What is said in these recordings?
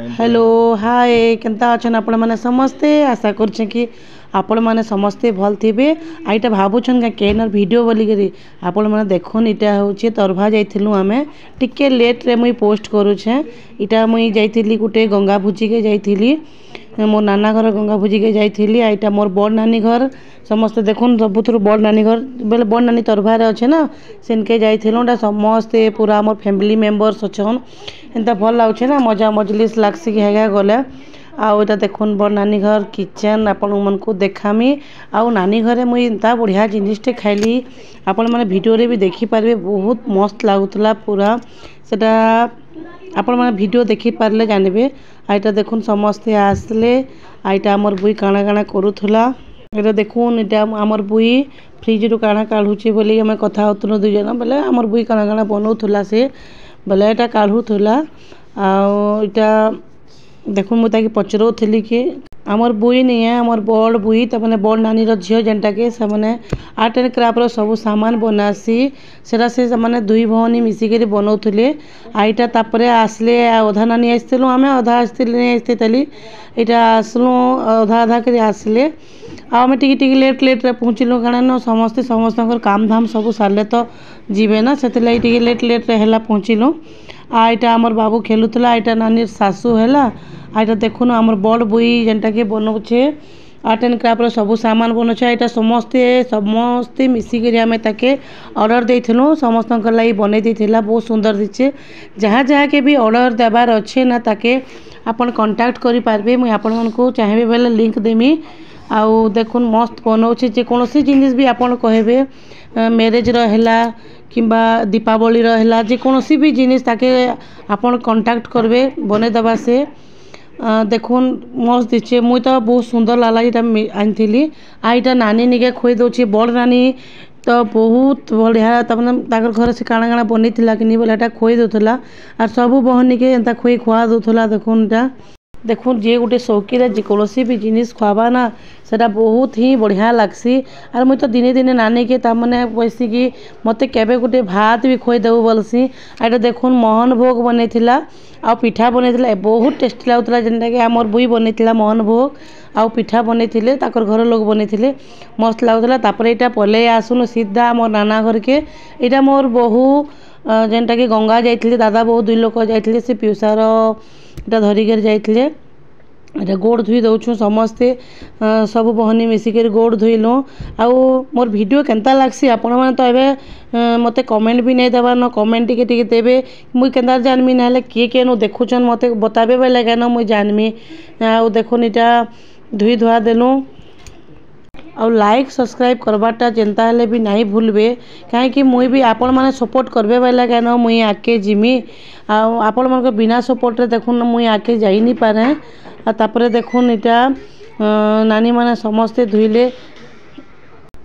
Hello hi केनता अच्छन आपण मैंने समस्ते आशा करछे कि आपण मैंने समस्ते भल थे आईटा भावुन क्या केनर वीडियो बोलिकी आपण मैंने देखुन इटा हूँ तरभा जाइलु आम टिके लेट रे मुई पोस्ट करुछे इटा मुई जाइली गोटे गंगा भोजी के जाइली मोर नाना घर गंगा भोजी के जाइली आईटा मोर बड़ नानी घर समस्ते देखुन सबुथ बड़ नानी घर बेले बड़ नानी तरभार अच्छे ना सेनके जाइलुँ समस्ते पूरा मोर फैमिली मेम्बर्स अच्छन एंता भल लगुचे ना मजा मजलिस लागसी कि हेगा गले आउ इटा देखुन बड़ नानी घर किचेन आपण मन को देखामी आउ नानी घरे मुई एंता बढ़िया जिनिसटे खाइली आपण माने वीडियो रे भी देखि पारबे बहुत मस्त लागुतला पूरा सेटा आपण माने वीडियो देखि पारले जानबे आइटा देखुन समस्ते आसले आइटा हमर बुई काना काना करूथला एटा देखुन इटा हमर बुई फ्रिज रु काना काढुची बोली हमें कथा होतनो दुई जन बोले हमर बुई काना काना बनौथला से बोले एटा काढुथला आ इटा देखुन मुझे ताकि पचरौली कि आमर बुई नहीं है आमर बड़ बुई तमाने बड़ नानी झील जेनटा के आर्ट एंड क्राफ्ट सब सामान बनासी सेटा से दुई भौनी मिसिक बनाऊले आईटा तापरे आसले अधा नानी आसलु आम अधा आसती इटा आसलु अधा अधा कर आसले आम टी लेट लेट पहुँचलु कारण समस्ते समस्त काम धाम सब सारे तो जीवे ना से लेट लेट है पहुँचलु आईटा आमर बाबू खेलुला आईटा नानी सासू है आईटा देखुन आमर बड़ बुई जेनटा के बनाऊे आर्ट एंड क्राफ्ट सब सामान बनाऊे यहाँ समस्ते समस्ते मिसिक आम ताके ऑर्डर देइथिलु समस्त लगी बनै देइथिला बहुत सुंदर दीचे जहाँ जहाँ के भी ऑर्डर देवार अच्छे ना ताके आपन कांटेक्ट करि पारबे मुई आपन मन को चाहेबे बेले लिंक देमी आउ देखुन मस्त बनाऊे जेकोसी जिनिस भी आपन कहबे मैरेज रहा किंबा दीपावली रहा जेकोसी भी जिनिस ताके आपन कांटेक्ट करबे बने दबा से देखुन मस्त दीचे मुई तो बहुत सुंदर लागला इटा आनी आईटा नानी निके खुई दौची बड़ नानी तो बहुत बढ़िया तमाने घर से काଣା काଣା बनी कि नहीं बोले खुई दूला और सबू बहन निके एंता खुई खुआ दूला देखुन इटा देखुन जे गोटे शौकीन जेकोसी भी जिनिस खुआबा ना सेटा बहुत ही बढ़िया लगसी और मुई तो दिने दिने नानी के तामने बसिकी मते केबे गोटे भात भी खुई देबू बोलसी आइटा देखुन मोहन भोग बनैथिला आ पिठा बनैथिला बहुत टेस्टी लागुतला जेनटा कि हमर बुई बनैथिला मोहन भोग आ पिठा बनैथिले ताकर घर लोग बनैथिले मस्त लागुतला तापर एटा पले आसुनु सीधा मोर नाना घर के एटा मोर बहु जेनटा कि गंगा जाइथिले दादा बहु दुई लोक जाइथिले से पिउसार इटा धरिकर जाइथिले इटा गोड़ धुई दौछुँ समस्ते सब बहनी मिसिक गोड़ धुईलु आउ मोर वीडियो केनता लागसी आपण मैंने तो एबे मते कमेंट भी नहीं देवार न कमेंट टिके देबे मुई केनता जानमी ना किए नो देखुछन मते बताबे बेले केन मुई जानमी आउ देखुन इटा धुई धुआ देलु और लाइक सब्सक्राइब करवाटा जेनता हेले भी नहीं भूलबे कहीं मुई भी आपण माने सपोर्ट करबे बेले केन मुई आगे जिमी आपण मन बिना सपोर्ट रे देखुन मुई आगे जाई नहीं पारे तापरे देखुन इटा नानी माने समस्ते धुईले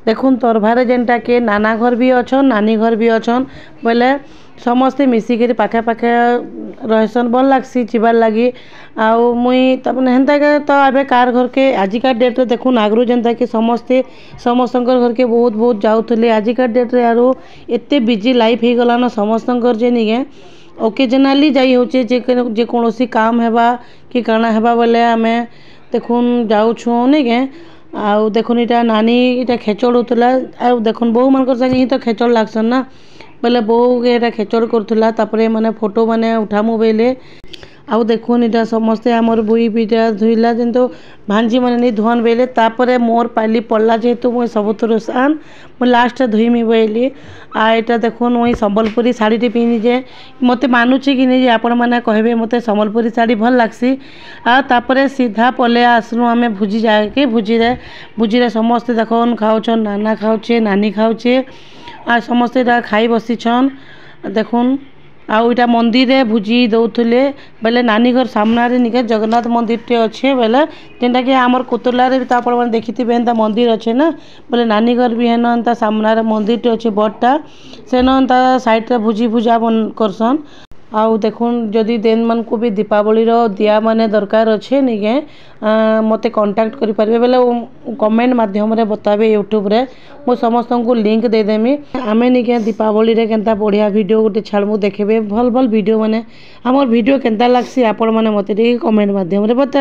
देखुन तरभारे जेनटा के नाना घर भी अच्छन नानी घर भी अच्छन बोले समस्ते मिसिक पाखे पाखे रहसन भल लागसी जीवार लगी आउ मुई तमने हेन्ता के तो एबे कार घर के आजिका डेट रे देखुन आगरू जेनता कि समस्ते समस्तंकर घर के बहुत बहुत जाउथले आजिका डेट रे आरो एते बिजी लाइफ हो गला न समस्तंकर जे निगे ओकेजनली जाई होचे जे कोनोसी काम हेबा कि काना हेबा बोले आमे देखुन जाउछु नै के आउ देखुन इटा नानी इटा खेचड़ होतला आउ देखुन बहु मनकर संगे ही तो खेचड़ लागसन ना बोले बहु के खेचड़ करथुला तापरे माने फोटो माने उठामु बेले आउ देखुन इटा समस्ते आमर बुई बीटा धुईला जेंतो भांजी माने नहीं धुआन बेले तापरे मोर पाली पड़ला जेहेतु मुई सबुथुर सान मु लास्ट धुईमी बेली आ एटा देखुन मुई संबलपुरी साड़ी टे पिनी जे मते मानुची कि नहीं जे आपण माने कहबे मते संबलपुरी साड़ी भल लागसी आ तापरे सीधा पले आसलु आमे भुजी जाके भुजी रे समस्ते देखुन खाउछन नाना खाउछे नानी खाउछे आ समस्ते ता खाई बसीछन देखुन आउ इटा मंदिर रे भुजी दौथुले बेले नानी घर सामने निके जगन्नाथ मंदिर टे अच्छे बेले जेनटा कि आमर कोतला रे तो आपण माने देखिथिबे एंता मंदिर अच्छे ना बोले नानी घर भी हेन सामने मंदिर टे अच्छे बड़टा सेन साइड रे भुजी भुजा बन करसन आउ देखुन जदि देन मन को भी दीपावली दिया माने दरकार अच्छे निके मते कांटेक्ट करि परिबे बेले कमेंट माध्यम रे बताबे यूट्यूब रे मो समस्त को लिंक दे देमी आमे निके दीपावली रे केनता बढ़िया वीडियो गोटे छाड़मु देखबे भल भल वीडियो माने हमर वीडियो केनता लागसी आपण माने मते कमेंट माध्यम रे बताबे।